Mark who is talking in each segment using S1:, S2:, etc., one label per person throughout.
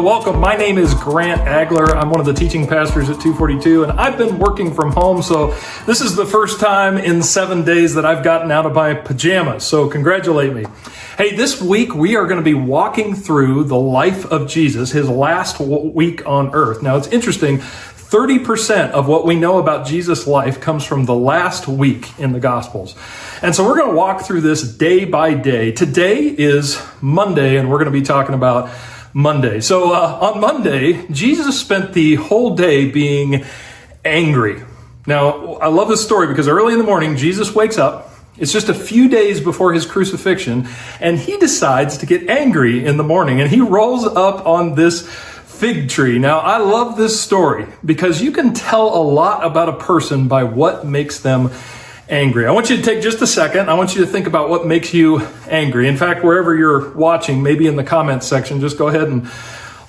S1: welcome. My name is Grant Agler. I'm one of the teaching pastors at 242, and I've been working from home, so this is the first time in 7 days that I've gotten out of my pajamas, so congratulate me. Hey, this week we are going to be walking through the life of Jesus, his last week on earth. Now, it's interesting, 30% of what we know about Jesus' life comes from the last week in the Gospels. And so we're going to walk through this day by day. Today is Monday, and we're going to be talking about Monday. So on Monday, Jesus spent the whole day being angry. Now, I love this story because early in the morning, Jesus wakes up. It's just a few days before his crucifixion, and he decides to get angry in the morning, and he rolls up on this fig tree. Now, I love this story because you can tell a lot about a person by what makes them angry. I want you to take just a second. I want you to think about what makes you angry. In fact, wherever you're watching, maybe in the comments section, just go ahead and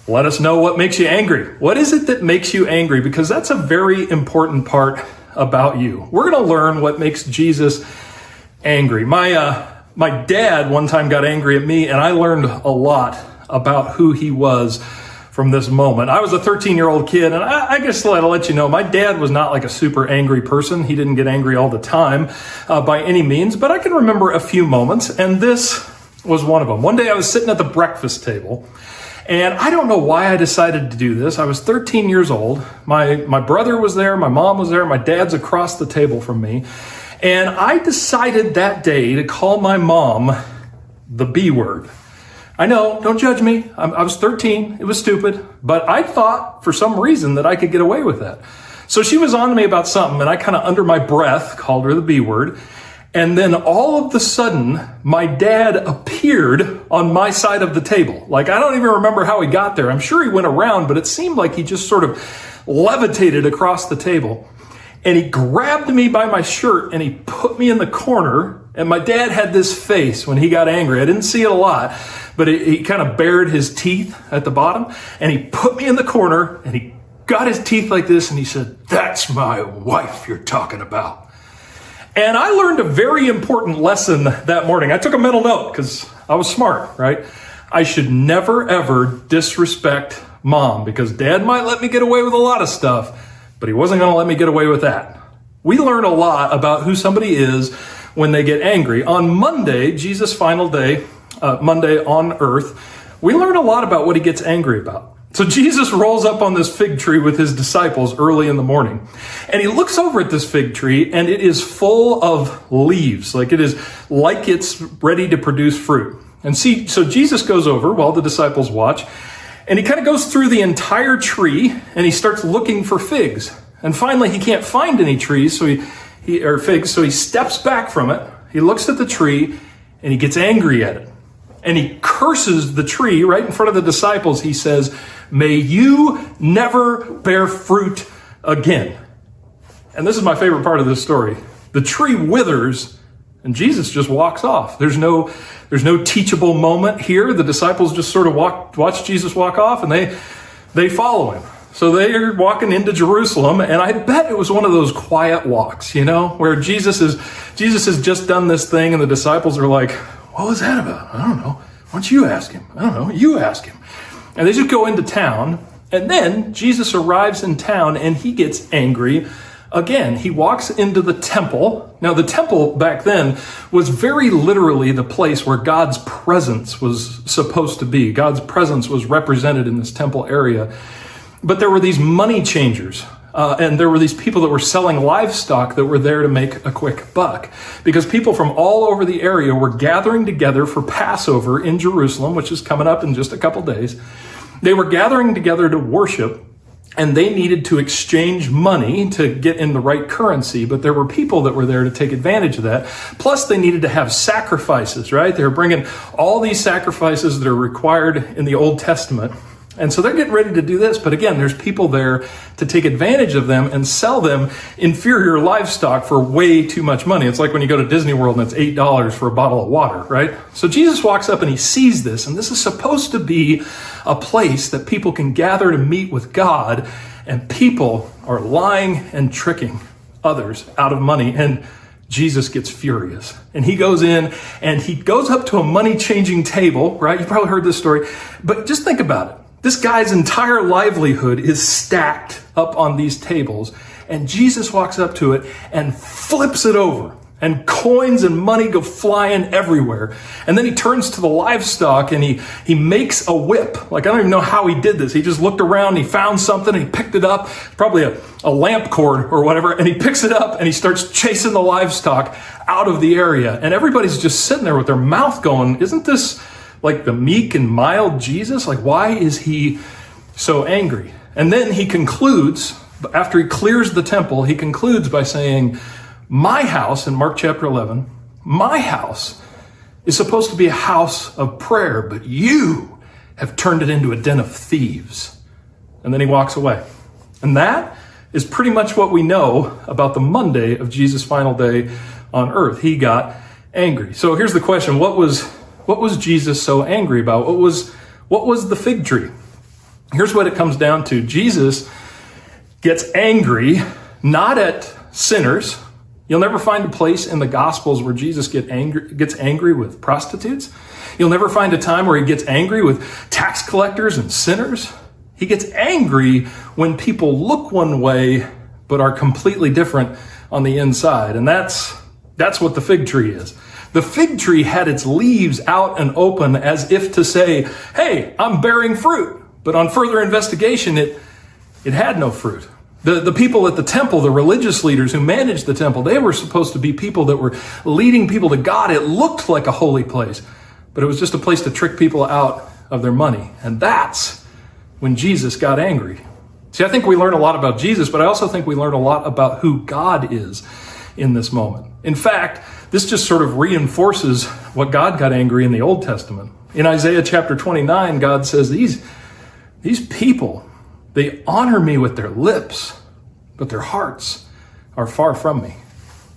S1: let us know what makes you angry. What is it that makes you angry? Because that's a very important part about you. We're going to learn what makes Jesus angry. My dad one time got angry at me, and I learned a lot about who he was from this moment. I was a 13-year-old kid, and I guess I'll let you know, my dad was not like a super angry person. He didn't get angry all the time by any means, but I can remember a few moments, and this was one of them. One day I was sitting at the breakfast table, and I don't know why I decided to do this. I was 13 years old. My brother was there, my mom was there, my dad's across the table from me, and I decided that day to call my mom the B word. I know, don't judge me. I was 13. It was stupid. But I thought for some reason that I could get away with that. So she was on to me about something, and I kind of under my breath called her the B word. And then all of a sudden, my dad appeared on my side of the table. Like, I don't even remember how he got there. I'm sure he went around, but it seemed like he just sort of levitated across the table. And he grabbed me by my shirt and he put me in the corner. And my dad had this face when he got angry. I didn't see it a lot, but he kind of bared his teeth at the bottom. And he put me in the corner and he got his teeth like this. And he said, "That's my wife you're talking about." And I learned a very important lesson that morning. I took a mental note because I was smart, right? I should never, ever disrespect mom because dad might let me get away with a lot of stuff, but he wasn't going to let me get away with that. We learn a lot about who somebody is when they get angry. On Monday, Jesus' final day, Monday on earth, we learn a lot about what he gets angry about. So Jesus rolls up on this fig tree with his disciples early in the morning. And he looks over at this fig tree, and it is full of leaves. Like it's ready to produce fruit. And so Jesus goes over while the disciples watch, and he kind of goes through the entire tree, and he starts looking for figs. And finally, he can't find any trees, so he steps back from it. He looks at the tree, and he gets angry at it. And he curses the tree right in front of the disciples. He says, "May you never bear fruit again." And this is my favorite part of this story. The tree withers, and Jesus just walks off. There's no teachable moment here. The disciples just sort of watch Jesus walk off, and they follow him. So they're walking into Jerusalem, and I bet it was one of those quiet walks, where Jesus has just done this thing, and the disciples are like, "What was that about? I don't know. Why don't you ask him? I don't know. You ask him." And they just go into town, and then Jesus arrives in town, and he gets angry again. He walks into the temple. Now, the temple back then was very literally the place where God's presence was supposed to be. God's presence was represented in this temple area. But there were these money changers, and there were these people that were selling livestock that were there to make a quick buck. Because people from all over the area were gathering together for Passover in Jerusalem, which is coming up in just a couple days. They were gathering together to worship, and they needed to exchange money to get in the right currency. But there were people that were there to take advantage of that. Plus, they needed to have sacrifices, right? They were bringing all these sacrifices that are required in the Old Testament. And so they're getting ready to do this. But again, there's people there to take advantage of them and sell them inferior livestock for way too much money. It's like when you go to Disney World and it's $8 for a bottle of water, right? So Jesus walks up and he sees this. And this is supposed to be a place that people can gather to meet with God. And people are lying and tricking others out of money. And Jesus gets furious, and he goes in and he goes up to a money changing table, right? You probably heard this story, but just think about it. This guy's entire livelihood is stacked up on these tables, and Jesus walks up to it and flips it over, and coins and money go flying everywhere. And then he turns to the livestock and he makes a whip. Like, I don't even know how he did this. He just looked around, he found something, and he picked it up, probably a lamp cord or whatever, and he picks it up and he starts chasing the livestock out of the area. And everybody's just sitting there with their mouth going, isn't this like the meek and mild Jesus? Like, why is he so angry? And then he concludes, after he clears the temple, he concludes by saying, my house, in Mark chapter 11, my house is supposed to be a house of prayer, but you have turned it into a den of thieves. And then he walks away. And that is pretty much what we know about the Monday of Jesus' final day on earth. He got angry. So here's the question. What was Jesus so angry about? What was the fig tree? Here's what it comes down to. Jesus gets angry, not at sinners. You'll never find a place in the Gospels where Jesus gets angry with prostitutes. You'll never find a time where he gets angry with tax collectors and sinners. He gets angry when people look one way but are completely different on the inside. And that's what the fig tree is. The fig tree had its leaves out and open as if to say, hey, I'm bearing fruit. But on further investigation, it had no fruit. The people at the temple, the religious leaders who managed the temple, they were supposed to be people that were leading people to God. It looked like a holy place, but it was just a place to trick people out of their money. And that's when Jesus got angry. See, I think we learn a lot about Jesus, but I also think we learn a lot about who God is in this moment. In fact, this just sort of reinforces what God got angry in the Old Testament. In Isaiah chapter 29, God says, these people, they honor me with their lips, but their hearts are far from me.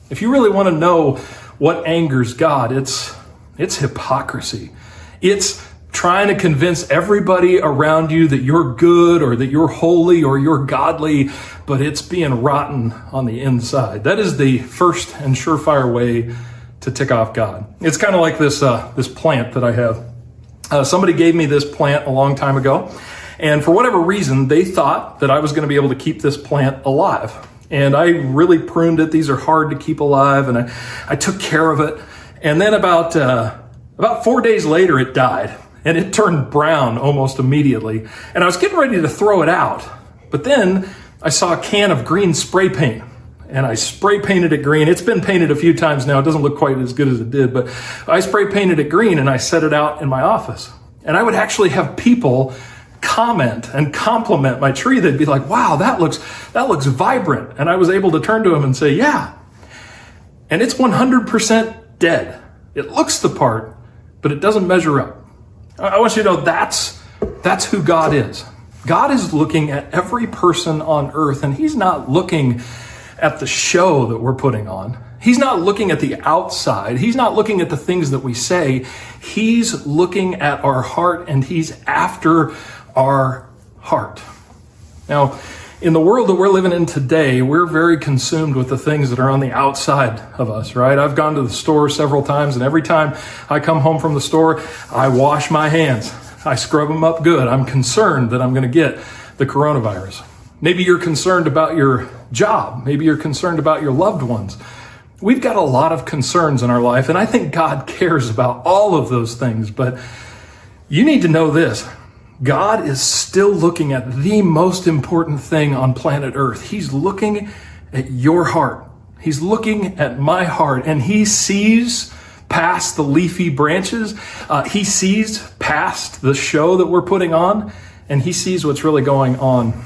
S1: If you really want to know what angers God, it's hypocrisy. It's trying to convince everybody around you that you're good or that you're holy or you're godly, but it's being rotten on the inside. That is the first and surefire way to tick off God. It's kind of like this plant that I have. Somebody gave me this plant a long time ago. And for whatever reason, they thought that I was going to be able to keep this plant alive. And I really pruned it. These are hard to keep alive. And I took care of it. And then about 4 days later, it died. And it turned brown almost immediately. And I was getting ready to throw it out. But then I saw a can of green spray paint. And I spray painted it green. It's been painted a few times now. It doesn't look quite as good as it did. But I spray painted it green and I set it out in my office. And I would actually have people comment and compliment my tree. They'd be like, wow, that looks vibrant. And I was able to turn to them and say, yeah. And it's 100% dead. It looks the part, but it doesn't measure up. I want you to know that's who God is. God is looking at every person on earth, and he's not looking at the show that we're putting on. He's not looking at the outside. He's not looking at the things that we say. He's looking at our heart, and he's after our heart. Now, in the world that we're living in today, we're very consumed with the things that are on the outside of us, right? I've gone to the store several times, and every time I come home from the store, I wash my hands. I scrub them up good. I'm concerned that I'm going to get the coronavirus. Maybe you're concerned about your job. Maybe you're concerned about your loved ones. We've got a lot of concerns in our life, and I think God cares about all of those things, but you need to know this. God is still looking at the most important thing on planet Earth. He's looking at your heart. He's looking at my heart, and he sees past the leafy branches. He sees past the show that we're putting on, and he sees what's really going on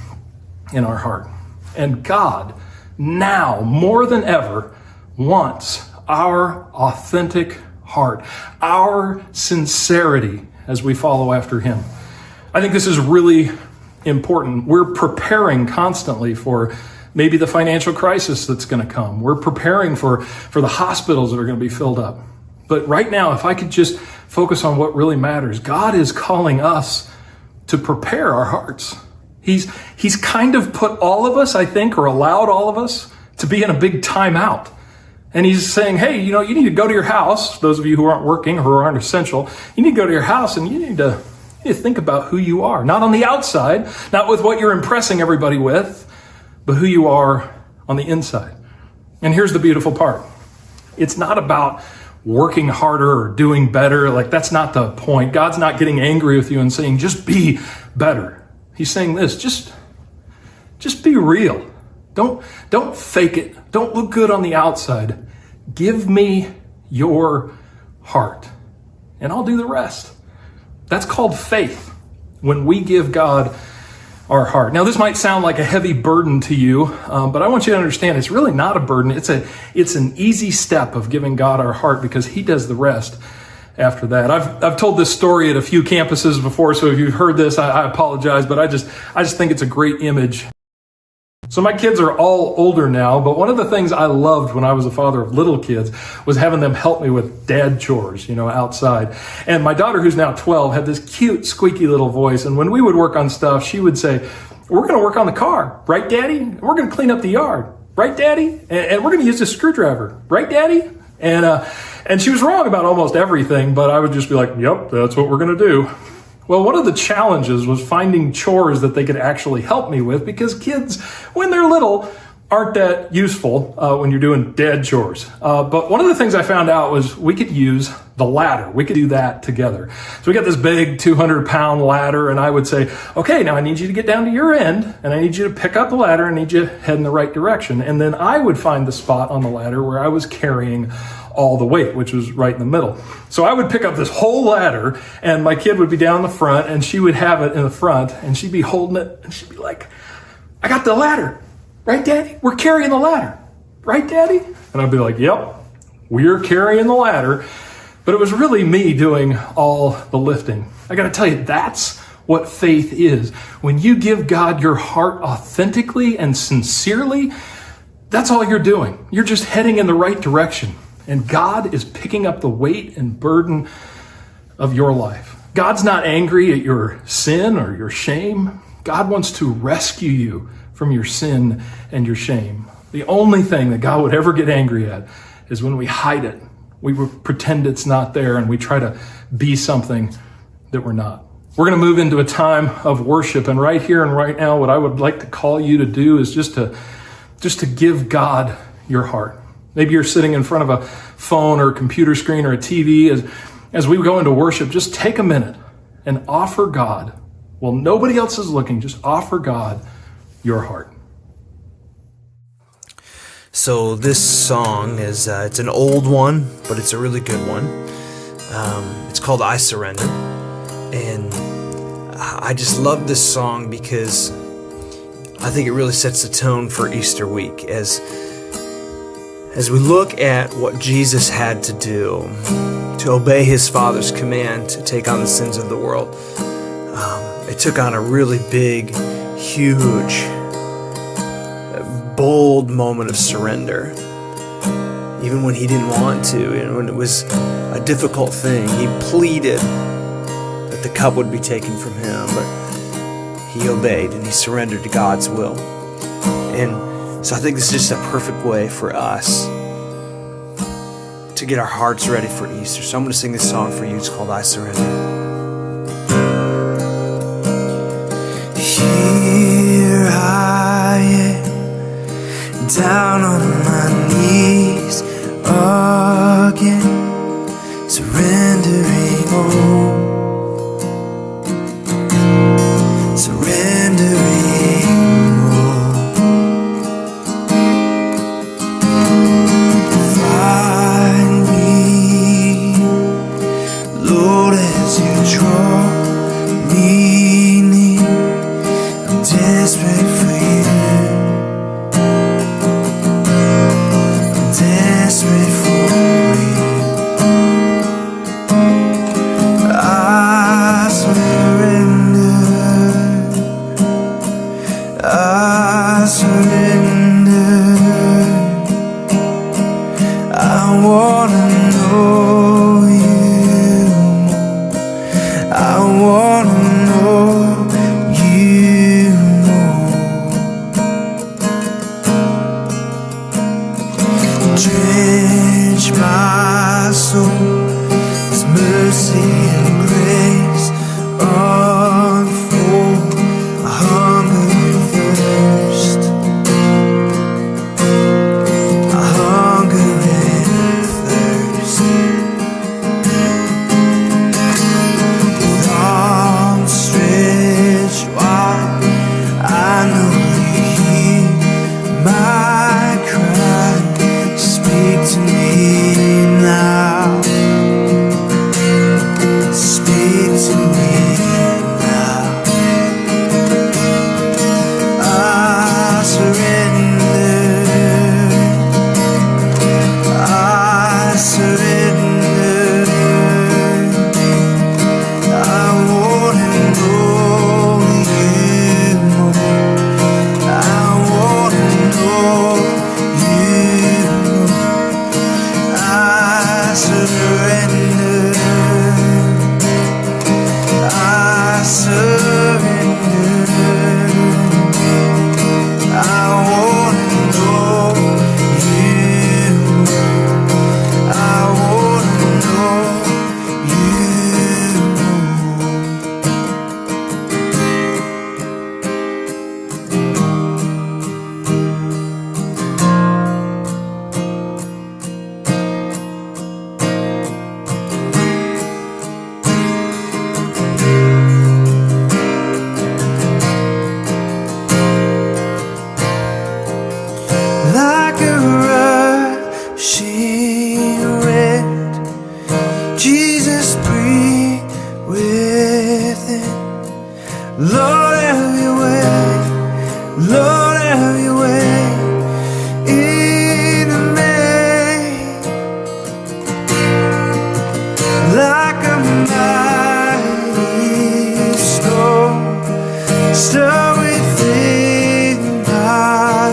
S1: in our heart. And God, now more than ever, wants our authentic heart, our sincerity as we follow after him. I think this is really important. We're preparing constantly for maybe the financial crisis that's going to come. We're preparing for the hospitals that are going to be filled up. But right now, if I could just focus on what really matters, God is calling us to prepare our hearts. He's kind of put all of us, I think, or allowed all of us to be in a big timeout. And he's saying, hey, you need to go to your house. Those of you who aren't working or who aren't essential, you need to go to your house and you need to You need to think about who you are, not on the outside, not with what you're impressing everybody with, but who you are on the inside. And here's the beautiful part. It's not about working harder or doing better. Like, that's not the point. God's not getting angry with you and saying, just be better. He's saying this, just be real. Don't fake it. Don't look good on the outside. Give me your heart, and I'll do the rest. That's called faith, when we give God our heart. Now, this might sound like a heavy burden to you, but I want you to understand it's really not a burden. It's an easy step of giving God our heart, because he does the rest after that. I've told this story at a few campuses before, so if you've heard this, I apologize, but I just think it's a great image. So my kids are all older now, but one of the things I loved when I was a father of little kids was having them help me with dad chores, outside. And my daughter, who's now 12, had this cute, squeaky little voice. And when we would work on stuff, she would say, we're going to work on the car, right, Daddy? And we're going to clean up the yard, right, Daddy? And we're going to use a screwdriver, right, Daddy? And she was wrong about almost everything, but I would just be like, yep, that's what we're going to do. Well, one of the challenges was finding chores that they could actually help me with, because kids, when they're little, aren't that useful when you're doing dad chores. But one of the things I found out was we could use the ladder. We could do that together. So we got this big 200-pound ladder, and I would say, okay, now I need you to get down to your end, and I need you to pick up the ladder, and I need you to head in the right direction. And then I would find the spot on the ladder where I was carrying all the weight, which was right in the middle. So I would pick up this whole ladder, and my kid would be down the front, and she would have it in the front, and she'd be holding it, and she'd be like, I got the ladder. Right, Daddy? We're carrying the ladder. Right, Daddy? And I'd be like, yep, we're carrying the ladder. But it was really me doing all the lifting. I got to tell you, that's what faith is. When you give God your heart authentically and sincerely, that's all you're doing. You're just heading in the right direction. And God is picking up the weight and burden of your life. God's not angry at your sin or your shame. God wants to rescue you from your sin and your shame. The only thing that God would ever get angry at is when we hide it. We pretend it's not there, and we try to be something that we're not. We're going to move into a time of worship, and right here and right now, what I would like to call you to do is just to give God your heart. Maybe you're sitting in front of a phone or a computer screen or a TV. As we go into worship, just take a minute and offer God. Well, nobody else is looking. Just offer God your heart.
S2: So this song is it's an old one, but it's a really good one. It's called I Surrender. And I just love this song because I think it really sets the tone for Easter week. As we look at what Jesus had to do to obey his Father's command to take on the sins of the world, it took on a really big, huge, bold moment of surrender. Even when he didn't want to, when it was a difficult thing, he pleaded that the cup would be taken from him, but he obeyed and he surrendered to God's will. And so I think this is just a perfect way for us to get our hearts ready for Easter. So I'm going to sing this song for you. It's called I Surrender. Here I am, down on my knees again, surrendering all, surrendering all. Find me, Lord, as you draw me near. I'm desperate for you. I'm desperate for you. I surrender. I surrender. I wanna know you more. I wanna know you more. Drench my soul, His mercy and grace.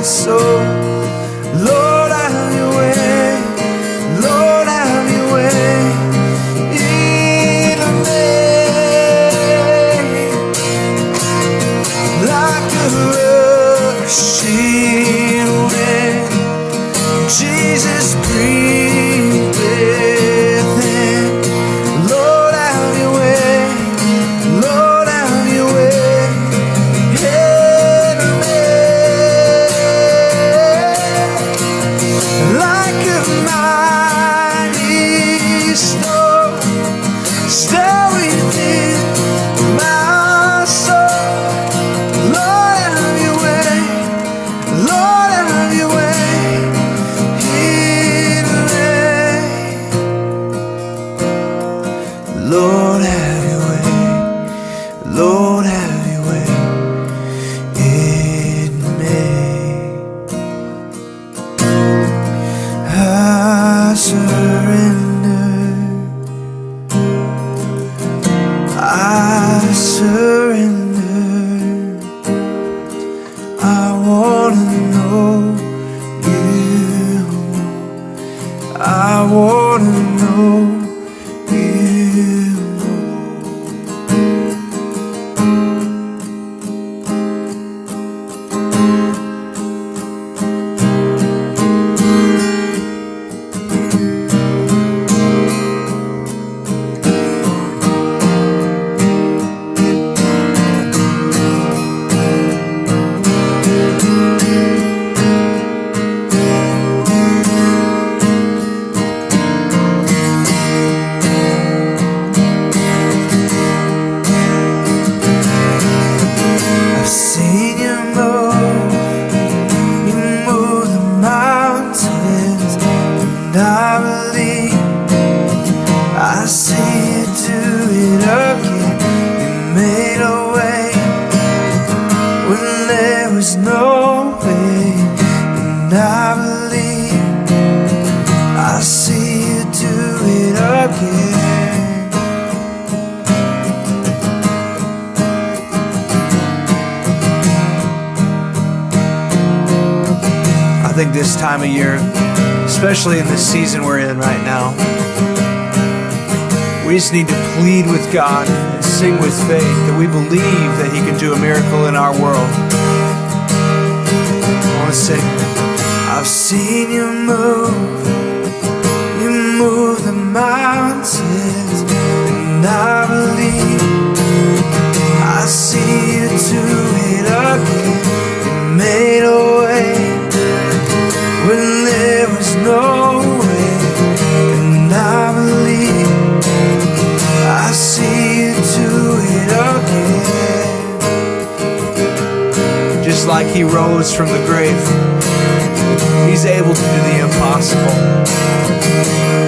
S2: my soul. Lord, have your way. Lord, have your way in me. Like a rushing wind, Jesus, breathe within. Lord, have your way. Lord, have your way in me. Like a mighty storm, stay within my soul. Lord, have your way. Lord, have your way in me. Lord, have your way. Lord, have your way in me. I surrender. I surrender. I wanna know you. I wanna know you. I've seen you move the mountains, and I believe I see you do it again. You made a way when there was no way, and I believe I see you do it again. I think this time of year, especially in the season we're in right now, we just need to plead with God and sing with faith that we believe that He can do a miracle in our world. I want to sing. I've seen you move the mountains, and I believe I see you do it again. You made a way when there was no way, and I believe I see you do it again. Just like He rose from the grave, He's able to do the impossible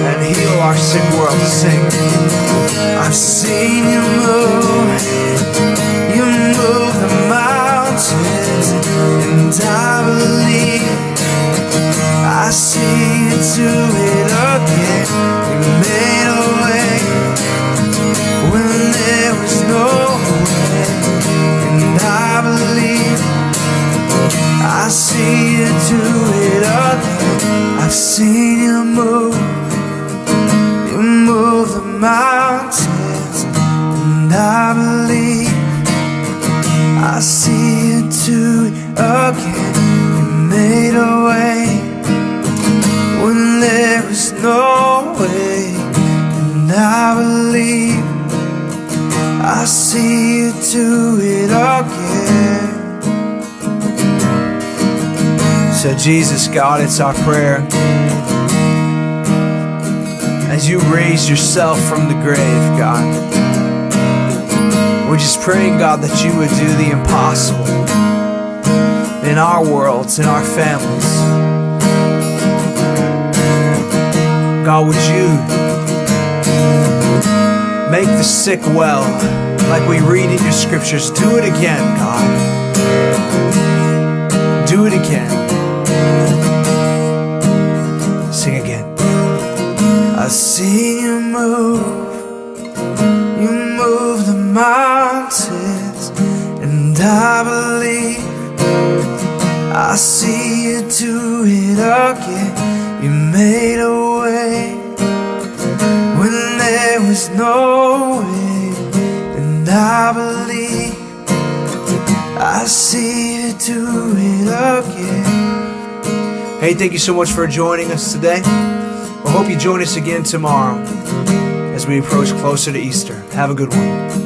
S2: and heal our sick world. Sing. I've seen you move the mountains, and I believe I see you do it again. You made a way when there was no way, and I believe I see you do it again. I've seen you move the mountains, and I believe I see you do it again. You made a way when there was no way, and I believe I see you do it again. So Jesus, God, it's our prayer, as you raised yourself from the grave, God, we're just praying, God, that you would do the impossible in our worlds, in our families. God, would you make the sick well, like we read in your scriptures? Do it again, God. Do it again. Sing again. I see you move the mountains, and I believe I see see you do it again. You made a way when there was no way, and I believe I see you do it again. Hey, thank you so much for joining us today. I hope you join us again tomorrow as we approach closer to Easter. Have a good one.